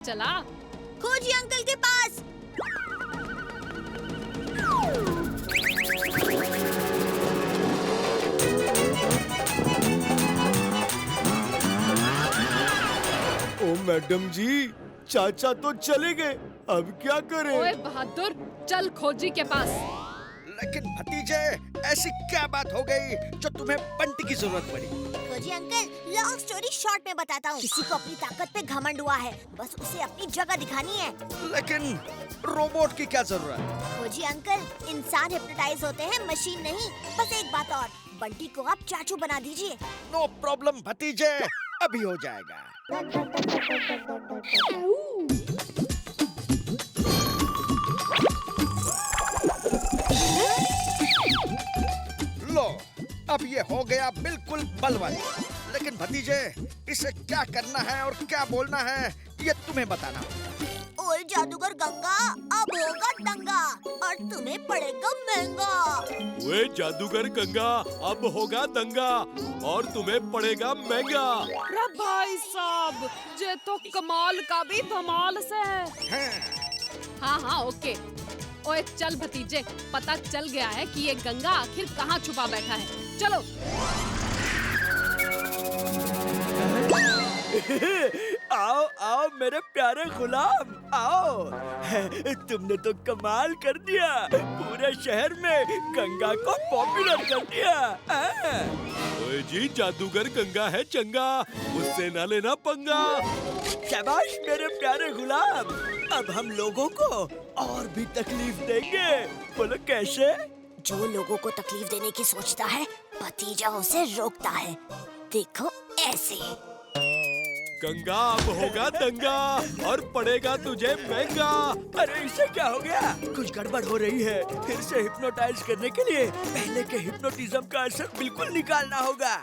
चला। खोजी अंकल के पास। ओ मैडम जी, चाचा तो चले गए, अब क्या करें? ओए बहादुर, चल खोजी के पास। लेकिन भतीजे, ऐसी क्या बात हो गई जो तुम्हें बंटी की जरूरत पड़ी? खोजी अंकल, लॉन्ग स्टोरी शॉर्ट में बताता हूँ। किसी को अपनी ताकत पे घमंड हुआ है, बस उसे अपनी जगह दिखानी है। लेकिन रोबोट की क्या जरूरत? खोजी अंकल, इंसान हिप्नोटाइज होते हैं, मशीन नहीं। बस एक बात और, बंटी को आप चाचू बना दीजिए। नो प्रॉब्लम भतीजे, अभी हो जाएगा। लो, अब ये हो गया बिल्कुल बलवान। लेकिन भतीजे, इसे क्या करना है और क्या बोलना है, ये तुम्हें बताना होगा। ओए जादूगर गंगा, अब होगा दंगा और तुम्हें पड़ेगा महंगा। वे जादूगर गंगा, अब होगा दंगा और तुम्हें पड़ेगा महंगा। रे भाई साहब, ये तो कमाल का भी धमाल से है। हाँ ओके। ओए चल भतीजे, पता चल गया है कि ये गंगा आखिर कहाँ छुपा बैठा है। चलो। आओ आओ मेरे प्यारे गुलाम, आओ। तुमने तो कमाल कर दिया, पूरे शहर में गंगा को पॉपुलर कर दिया। ओए जी, जादूगर गंगा है चंगा, उससे ना लेना पंगा। शाबाश मेरे प्यारे गुलाम, अब हम लोगों को और भी तकलीफ देंगे। बोलो कैसे? जो लोगों को तकलीफ देने की सोचता है, भतीजा उसे रोकता है। देखो ऐसे। गंगा अब होगा दंगा और पड़ेगा तुझे महंगा। अरे इसे क्या हो गया? कुछ गड़बड़ हो रही है। फिर से हिप्नोटाइज करने के लिए पहले के हिप्नोटिज्म का असर बिल्कुल निकालना होगा।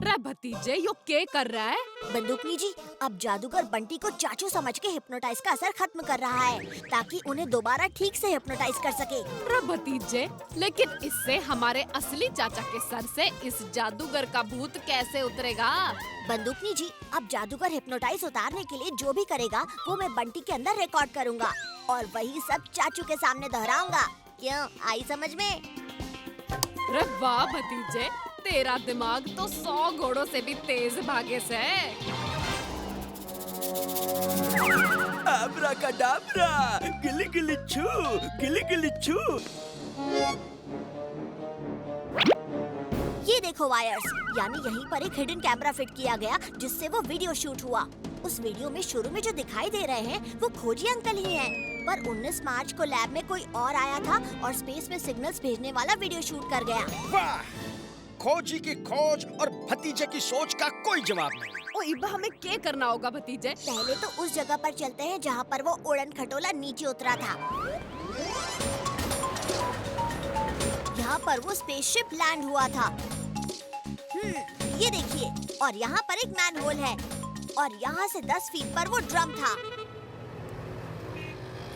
रे भतीजे, यो क्या कर रहा है? बंदूकनी जी, अब जादूगर बंटी को चाचू समझ के हिप्नोटाइज का असर खत्म कर रहा है, ताकि उन्हें दोबारा ठीक से हिप्नोटाइज कर सके। रे भतीजे, लेकिन इससे हमारे असली चाचा के सर से इस जादूगर का भूत कैसे उतरेगा? बंदूकनी जी, अब जादूगर हिप्नोटाइज उतारने के लिए जो भी करेगा वो मैं बंटी के अंदर रिकॉर्ड करूँगा और वही सब चाचू के सामने दोहराऊंगा। क्यों, आई समझ में? रे वाह भतीजे, तेरा दिमाग तो 100 घोड़ों से भी तेज भागे से है। अब्राकडाब्रा, गिली गिली छू, गिली गिली छू। ये देखो वायर्स, यानी यहीं पर एक हिडन कैमरा फिट किया गया जिससे वो वीडियो शूट हुआ। उस वीडियो में शुरू में जो दिखाई दे रहे हैं वो खोजी अंकल ही हैं। पर 19 मार्च को लैब में कोई और आया था और स्पेस में सिग्नल्स भेजने वाला वीडियो शूट कर गया। वाह, खोजी की खोज और भतीजे की सोच का कोई जवाब नहीं। ओ इब्बा, हमें क्या करना होगा भतीजे? पहले तो उस जगह पर चलते हैं जहाँ पर वो उड़न खटोला नीचे उतरा था। यहाँ पर वो स्पेसशिप लैंड हुआ था। ये देखिए, और यहाँ पर एक मैन होल है और यहाँ से 10 फीट पर वो ड्रम था।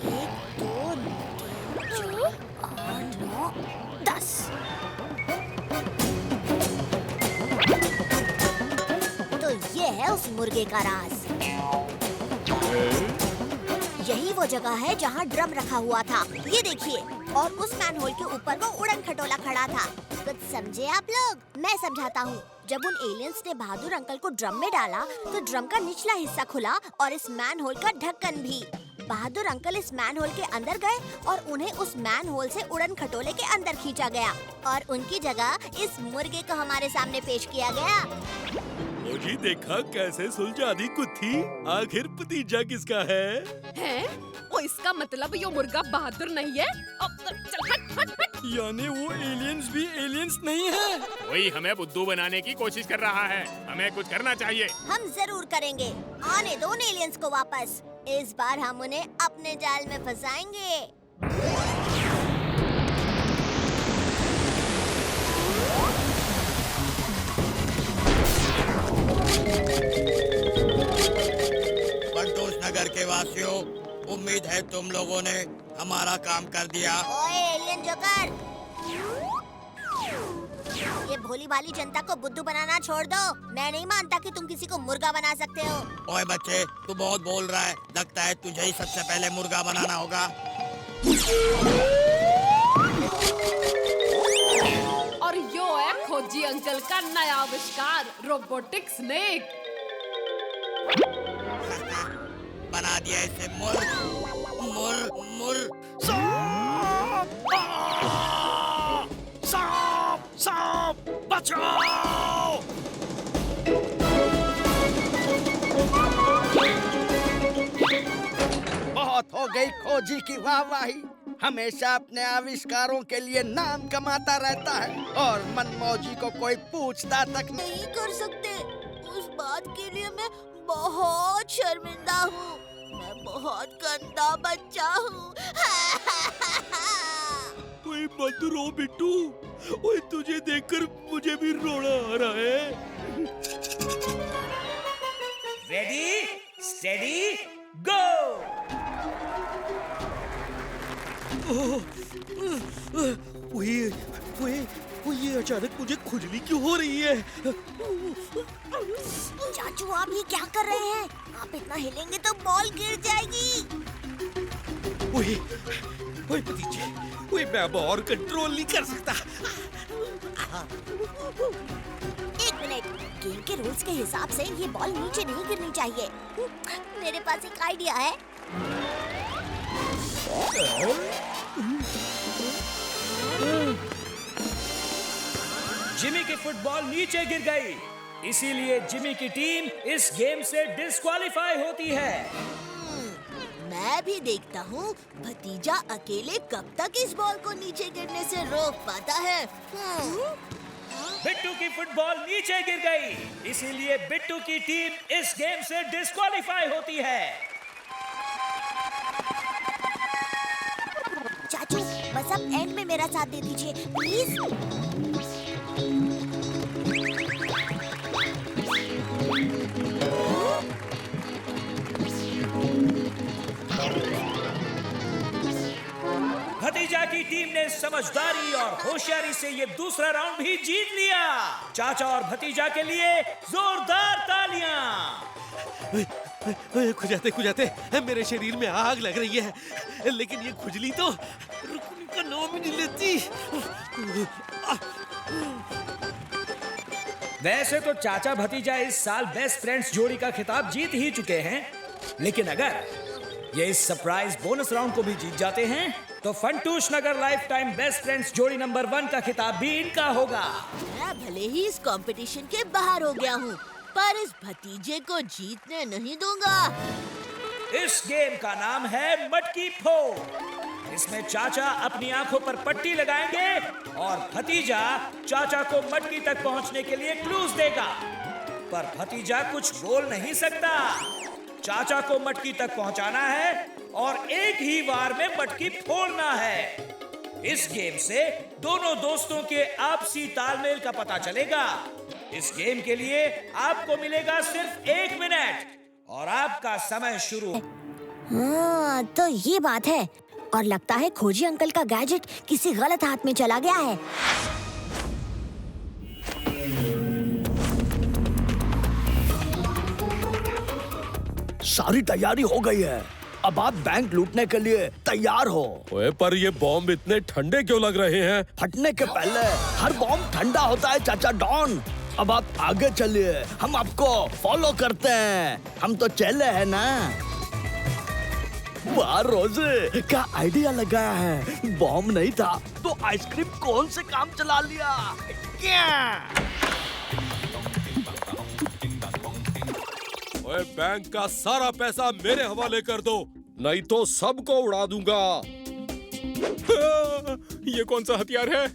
1 2 3 4 8 9 10। तो ये है उस मुर्गे का राज। यही वो जगह है जहाँ ड्रम रखा हुआ था। ये देखिए, और उस मैन होल के ऊपर वो उड़न खटोला खड़ा था। कुछ समझे आप लोग? मैं समझाता हूँ। जब उन एलियंस ने बहादुर अंकल को ड्रम में डाला तो ड्रम का निचला हिस्सा खुला और इस मैन होल का ढक्कन भी। बहादुर अंकल इस मैन होल के अंदर गए और उन्हें उस मैन होल से उड़न खटोले के अंदर खींचा गया और उनकी जगह इस मुर्गे को हमारे सामने पेश किया गया। ओ जी, देखा कैसे सुलझा दी कुत्थी। आखिर भतीजा किसका है? हैं? ओ इसका मतलब यो मुर्गा बहादुर नहीं है? चल हट हट हट। यानी वो एलियंस भी एलियंस नहीं है? वही हमें बुद्धू बनाने की कोशिश कर रहा है। हमें कुछ करना चाहिए। हम जरूर करेंगे। आने दो उन एलियंस को वापस। इस बार हम उन्हें अपने जाल में फंसाएंगे। बंटूस नगर के वासियों, उम्मीद है तुम लोगों ने हमारा काम कर दिया। ओए एलियन जोकर, ये भोली भाली जनता को बुद्धू बनाना छोड़ दो। मैं नहीं मानता कि तुम किसी को मुर्गा बना सकते हो। ओए बच्चे, तू बहुत बोल रहा है। लगता है तुझे ही सबसे पहले मुर्गा बनाना होगा। और यो है खोजी अंकल का नया आविष्कार, रोबोटिक स्नेक। बना दिया इसे मुर मुर मुर। सांप बचाओ! बहुत हो गई खोजी की वाहवाही। हमेशा अपने आविष्कारों के लिए नाम कमाता रहता है और मनमौजी को कोई पूछता तक नहीं। नहीं कर सकते। उस बात के लिए मैं बहुत शर्मिंदा हूँ। मैं बहुत गंदा बच्चा हूँ। कोई मत रो बिट्टू। ओए तुझे देखकर मुझे भी रोना आ रहा है। रेडी स्टेडी गो। ये अचानक मुझे खुजली क्यों हो रही है? चाचू आप ये क्या कर रहे हैं? आप इतना हिलेंगे तो बॉल गिर जाएगी। ओए भतीजे, मैं अब और कंट्रोल नहीं कर सकता। एक मिनट, गेम के रूल्स के हिसाब से ये बॉल नीचे नहीं गिरनी चाहिए। मेरे पास एक आइडिया है। जिमी की फुटबॉल नीचे गिर गई, इसीलिए जिमी की टीम इस गेम से डिस्क्वालीफाई होती है। मैं भी देखता हूँ भतीजा अकेले कब तक इस बॉल को नीचे गिरने से रोक पाता है। बिट्टू की फुटबॉल नीचे गिर गई, इसीलिए बिट्टू की टीम इस गेम से डिस्क्वालीफाई होती है। चाचू बस अब एंड में मेरा साथ दे दीजिए प्लीज। भतीजा की टीम ने समझदारी और होशियारी से ये दूसरा राउंड भी जीत लिया। चाचा और भतीजा के लिए जोरदार तालियां। खुजाते मेरे शरीर में आग लग रही है, लेकिन ये खुजली तो रुकने का नाम ही नहीं लेती। वैसे तो चाचा भतीजा इस साल बेस्ट फ्रेंड्स जोड़ी का खिताब जीत ही चुके हैं, लेकिन अगर ये इस सरप्राइज बोनस राउंड को भी जीत जाते हैं तो फंटूश नगर लाइफ टाइम बेस्ट फ्रेंड्स जोड़ी नंबर 1 का खिताब भी इनका होगा। मैं भले ही इस कंपटीशन के बाहर हो गया हूँ, पर इस भतीजे को जीतने नहीं दूंगा। इस गेम का नाम है मटकी फोड़। इसमें चाचा अपनी आंखों पर पट्टी लगाएंगे और भतीजा चाचा को मटकी तक पहुंचने के लिए क्लूज देगा, पर भतीजा कुछ बोल नहीं सकता। चाचा को मटकी तक पहुंचाना है और एक ही बार में मटकी फोड़ना है। इस गेम से दोनों दोस्तों के आपसी तालमेल का पता चलेगा। इस गेम के लिए आपको मिलेगा सिर्फ 1 मिनट और आपका समय शुरू। हाँ, तो ये बात है। और लगता है खोजी अंकल का गैजेट किसी गलत हाथ में चला गया है। सारी तैयारी हो गई है, अब आप बैंक लूटने के लिए तैयार हो। ओए पर ये बॉम्ब इतने ठंडे क्यों लग रहे हैं? फटने के पहले हर बॉम्ब ठंडा होता है चाचा डॉन। अब आप आगे चलिए, हम आपको फॉलो करते हैं। हम तो चले हैं ना। वाह रोजे, क्या आइडिया लगाया है। बॉम्ब नहीं था तो आइसक्रीम कौन से काम चला लिया। क्या ओए बैंक का सारा पैसा मेरे हवाले कर दो, नहीं तो सबको उड़ा दूंगा। ये कौन सा हथियार है?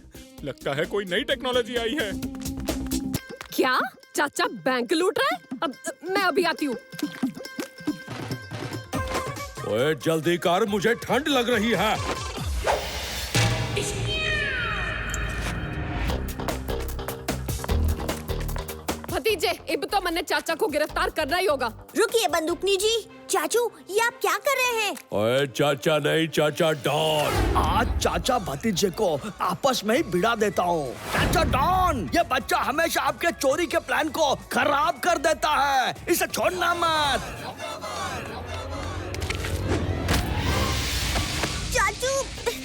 लगता है कोई नई टेक्नोलॉजी आई है। क्या चाचा बैंक लूट रहा है? अब मैं अभी आती हूँ। ओए जल्दी कर, मुझे ठंड लग रही है। भतीजे, इब तो मैंने चाचा को गिरफ्तार करना ही होगा। रुकिए बंदूकनी जी, चाचू ये आप क्या कर रहे हैं? ओए चाचा नहीं, चाचा डॉन। आज चाचा भतीजे को आपस में ही भिड़ा देता हूँ। चाचा डॉन, ये बच्चा हमेशा आपके चोरी के प्लान को खराब कर देता है, इसे छोड़ना मत। चाचू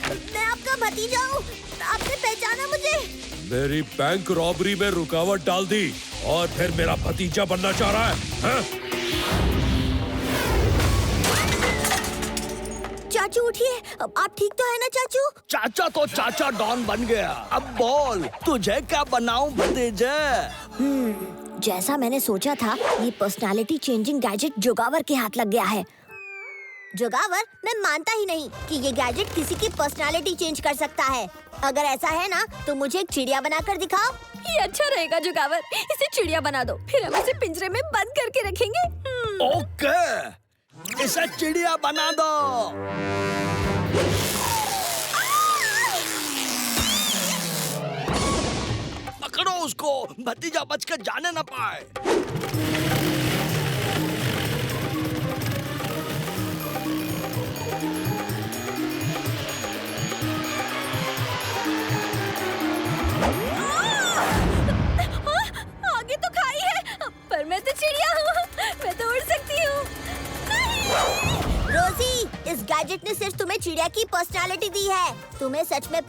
मैं आपका भतीजा हूँ, आपने पहचाना मुझे? मेरी बैंक रॉबरी में रुकावट डाल दी और फिर मेरा भतीजा बनना चाह रहा है, हाँ? चाचू उठिए, आप ठीक तो है ना चाचू? चाचा तो चाचा डॉन बन गया। अब बोल, तुझे क्या बनाऊं भतीजे? जैसा मैंने सोचा था, ये पर्सनालिटी चेंजिंग गैजेट जोगावर के हाथ लग गया है। जोगावर, मैं मानता ही नहीं कि ये गैजेट किसी की पर्सनालिटी चेंज कर सकता है। अगर ऐसा है ना, तो मुझे एक चिड़िया बनाकर दिखाओ। ये अच्छा रहेगा जोगावर, इसे चिड़िया बना दो, फिर हम इसे पिंजरे में बंद करके रखेंगे। ओके, इसे चिड़िया बना दो। पकड़ो उसको, भतीजा बच के जाने न पाए। आगे तो खाई है, पर मैं तो चिड़िया हूँ, मैं तो उड़ सकती हूँ। रोजी, इस गैजेट ने सिर्फ तुम्हें चिड़िया की पर्सनालिटी दी है। तुम्हें सच में